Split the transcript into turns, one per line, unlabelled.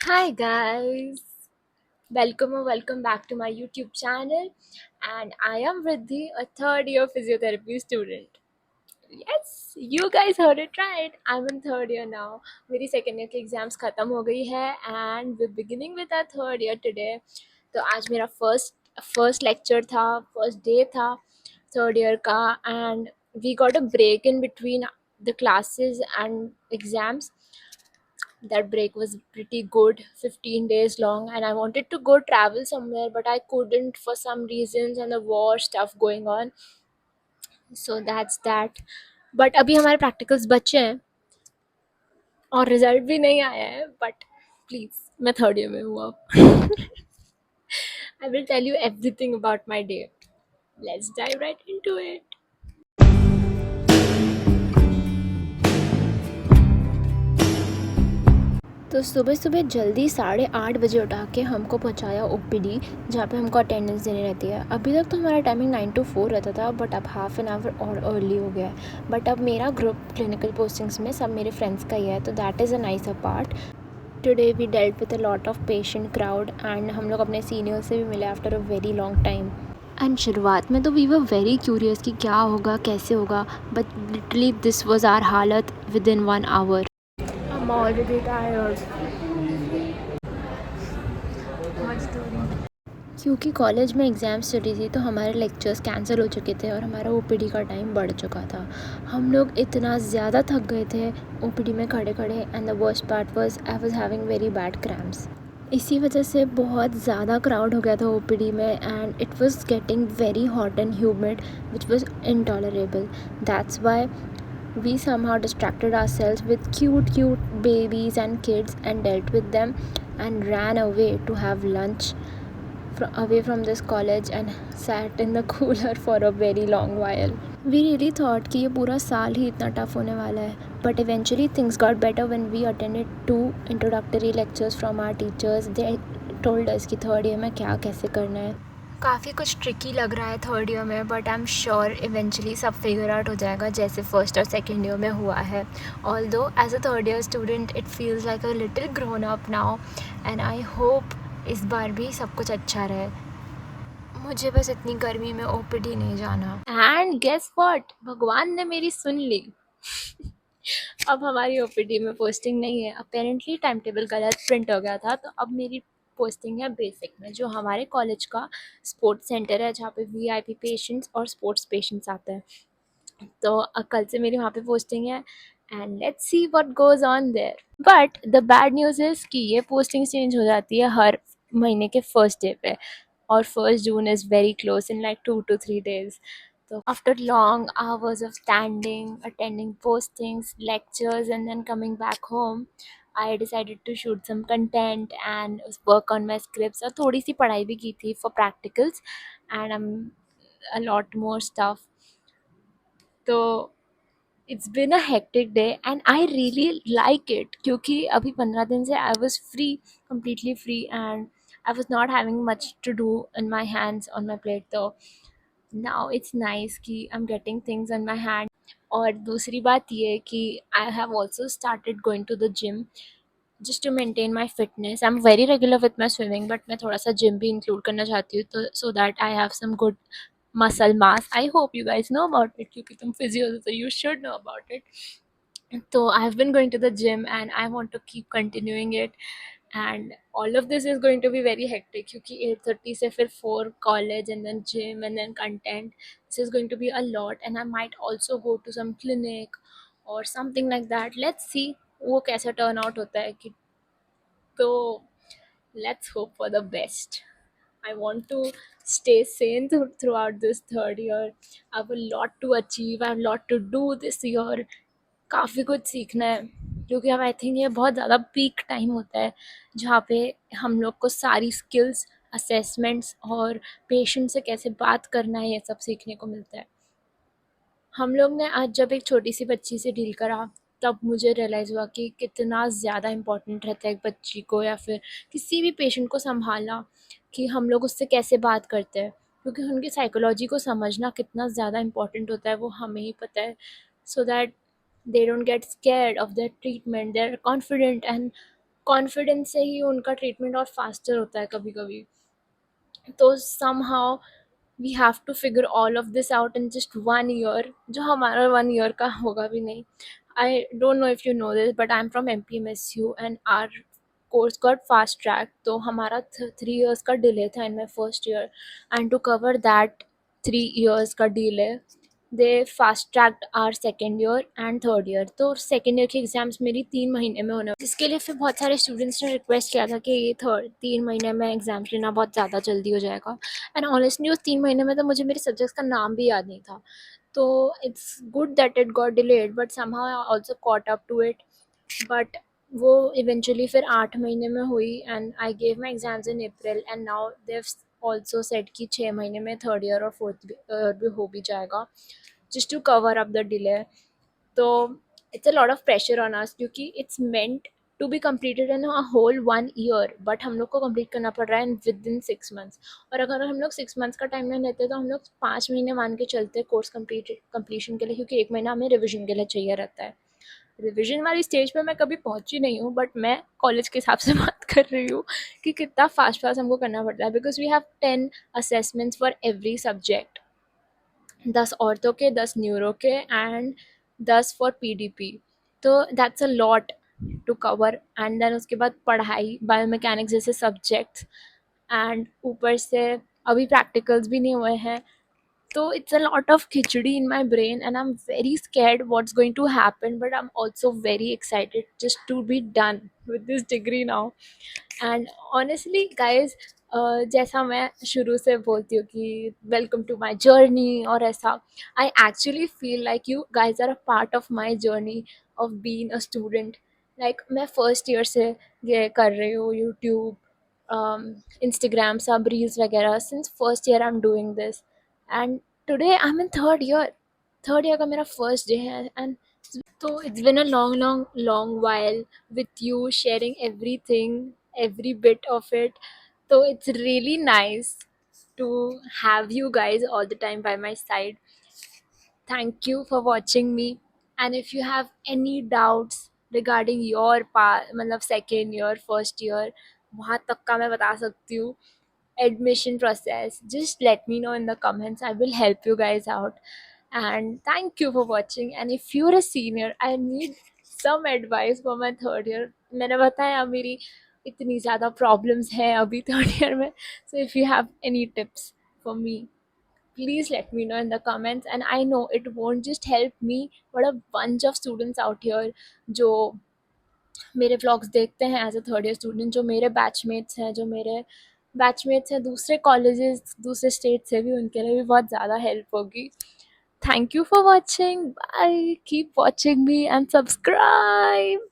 Hi guys, welcome back to my YouTube channel, and I am Riddhi, a third year physiotherapy student. Yes, you guys heard it right. I'm in third year now. मेरी second year की exams खत्म हो गई है and we're beginning with our third year today. तो आज मेरा first lecture था, first day था third year का, and we got a break in between the classes and exams. That break was pretty good, 15 days long, and I wanted to go travel somewhere but I couldn't for some reasons and the war stuff going on. So that's that. But अभी हमारे practicals बचे हैं और result भी नहीं आया है, but please मैं थर्ड ईयर में हूँ अब. I will tell you everything about my day. Let's dive right into it. तो सुबह सुबह जल्दी 8:30 बजे उठा के हमको पहुंचाया ओपीडी, जहाँ पे हमको अटेंडेंस देनी रहती है. अभी तक तो हमारा टाइमिंग 9 to 4 रहता था, बट अब हाफ एन आवर और अर्ली हो गया है. बट अब मेरा ग्रुप क्लिनिकल पोस्टिंग्स में सब मेरे फ्रेंड्स का ही है, तो that is a nice a part. Today we dealt with a lot of patient crowd and हम लोग अपने सीनियर से भी मिले after a very long time. And शुरुआत में तो वी वर वेरी क्यूरियस कि क्या होगा, कैसे होगा, but literally this was our हालत within 1 hour. I'm already tired. क्योंकि कॉलेज में एग्ज़ाम्स चल रही थी तो हमारे लेक्चर्स कैंसिल हो चुके थे और हमारा ओपीडी का टाइम बढ़ चुका था. हम लोग इतना ज़्यादा थक गए थे ओपीडी में खड़े खड़े, and the worst part was I was having very bad cramps. इसी वजह से बहुत ज़्यादा क्राउड हो गया था ओपीडी में, and it was getting very hot and humid which was intolerable. That's why we somehow distracted ourselves with cute babies and kids and dealt with them and ran away to have lunch away from this college and sat in the cooler for a very long while. We really thought कि ये पूरा साल ही इतना tough होने वाला है, but eventually things got better when we attended 2 introductory lectures from our teachers. They told us कि third year में क्या कैसे करना है. काफ़ी कुछ ट्रिकी लग रहा है थर्ड ईयर में, but I am sure eventually सब फिगर आउट हो जाएगा जैसे फर्स्ट और सेकेंड ईयर में हुआ है. Although as a third year student it feels like a little grown up now, and I hope इस बार भी सब कुछ अच्छा रहे. मुझे बस इतनी गर्मी में ओपीडी नहीं जाना. एंड गेस व्हाट, भगवान ने मेरी सुन ली. अब हमारी ओपीडी में पोस्टिंग नहीं है. अपेरेंटली टाइम टेबल गलत प्रिंट हो गया था, तो अब मेरी पोस्टिंग है बेसिक में, जो हमारे कॉलेज का स्पोर्ट्स सेंटर है, जहाँ पे वीआईपी पेशेंट्स और स्पोर्ट्स पेशेंट्स आते हैं. तो कल से मेरी वहाँ पे पोस्टिंग है, and let's see what goes on their. But the bad news is कि ये पोस्टिंग चेंज हो जाती है हर महीने के फर्स्ट डे पे, और 1 June is very close in like 2 to 3 days. So after long hours of standing, attending postings, lectures, and then coming back home, I decided to shoot some content and work on my scripts. और थोड़ी सी पढ़ाई भी की थी for practicals, and a lot more stuff. तो it's been a hectic day and I really like it, क्योंकि अभी 15 दिन से I was free, completely free, and I was not having much to do in my hands on my plate. तो now it's nice कि I am getting things on my hand. और दूसरी बात ये कि I have also started going to the gym just to maintain my fitness. I'm very regular with my swimming, but मैं थोड़ा सा gym भी include करना चाहती हूँ, तो so that I have some good muscle mass. I hope you guys know about it, क्योंकि तुम physio हो, so you should know about it. So I've been going to the gym and I want to keep continuing it. And all of this is going to be very hectic, क्योंकि 8:30 से फिर 4 college and then gym and then content. This is going to be a lot, and I might also go to some clinic or something like that. Let's see वो कैसा turn out होता है. कि तो let's hope for the best. I want to stay sane throughout this third year. I have a lot to achieve. I have a lot to do this year. काफ़ी कुछ सीखना है, क्योंकि अब आई थिंक ये बहुत ज़्यादा पीक टाइम होता है जहाँ पे हम लोग को सारी स्किल्स, असेसमेंट्स और पेशेंट से कैसे बात करना है, ये सब सीखने को मिलता है. हम लोग ने आज जब एक छोटी सी बच्ची से डील करा, तब मुझे रियलाइज़ हुआ कि कितना ज़्यादा इम्पोर्टेंट रहता है एक बच्ची को या फिर किसी भी पेशेंट को संभालना, कि हम लोग उससे कैसे बात करते हैं, क्योंकि उनकी साइकोलॉजी को समझना कितना ज़्यादा इम्पोर्टेंट होता है वो हमें ही पता है. So that they don't get scared of their treatment, they're confident and confidence से ही उनका ट्रीटमेंट और फास्टर होता है कभी कभी। तो somehow we have to figure all of this out in just 1 year, जो हमारा 1 year का होगा भी नहीं। I don't know if you know this, but I'm from MPMSU and our course got fast track, तो हमारा 3 years का delay था in my first year, and to cover that 3 years का delay they fast tracked our second year and third year. तो second year की exams मेरी 3 महीने में होने, जिसके लिए फिर बहुत सारे स्टूडेंट्स ने रिक्वेस्ट किया था कि ये 3 महीने में एग्ज़ाम्स लेना बहुत ज़्यादा जल्दी हो जाएगा। एंड ऑनेस्टली उस 3 महीने में तो मुझे मेरे सब्जेक्ट्स का नाम भी याद नहीं था। तो it's good that it got delayed, but somehow I also caught up to it. But वो इवेंचुअली फिर 8 महीने में हुई and I gave my exams in April, and now they've also set कि 6 महीने में थर्ड ईयर और फोर्थ भी हो भी जाएगा, just to cover up the delay. So it's a lot of pressure on us क्योंकि it's meant to be completed in a whole 1 year, but हम लोग को complete करना पड़ रहा है within 6 months। और अगर हम लोग 6 months का टाइमलाइन लेते तो हम लोग 5 महीने मान के चलते कोर्स completion के लिए, क्योंकि 1 महीना हमें रिविजन के लिए चाहिए रहता है। रिविजन वाली स्टेज पे मैं कभी पहुंची नहीं हूँ, बट मैं कॉलेज के हिसाब से बात कर रही हूँ कि कितना फास्ट फास्ट हमको करना पड़ता है, because we have 10 assessments for every subject, 10 ortho के, 10 न्यूरो के एंड 10 फॉर PDP। तो that's a lot to cover. And then उसके बाद पढ़ाई, बायोमैकेनिक्स जैसे सब्जेक्ट्स, एंड ऊपर से अभी प्रैक्टिकल्स भी नहीं हुए हैं। तो it's a lot of khichdi in my brain and I'm very scared what's going to happen, but I'm also very excited just to be done with this degree now। And honestly guys, जैसा मैं शुरू से बोलती हूँ कि welcome to my journey और ऐसा, I actually feel like you guys are a part of my journey of being a student. Like मैं फर्स्ट ईयर से ये कर रही हूँ यूट्यूब, इंस्टाग्राम सब रील्स वगैरह, since first year I am doing this, and today I am in third year का मेरा फर्स्ट डे है। And so it's been a long, long, long while with you sharing everything, every bit of it. So it's really nice to have you guys all the time by my side. Thank you for watching me. And if you have any doubts regarding your part, मतलब second year, first year, वहाँ तक का मैं बता सकती हूँ admission process, just let me know in the comments. I will help you guys out. And thank you for watching. And if you're a senior, I need some advice for my third year. मैंने बताया मेरी इतनी ज़्यादा problems हैं अभी third year में. So if you have any tips for me, please let me know in the comments. And I know it won't just help me, but a bunch of students out here जो मेरे vlogs देखते हैं as a third year student, जो मेरे batchmates हैं दूसरे colleges, दूसरे state से भी, उनके लिए भी बहुत ज़्यादा हेल्प होगी। Thank you for watching, bye, keep watching me and subscribe.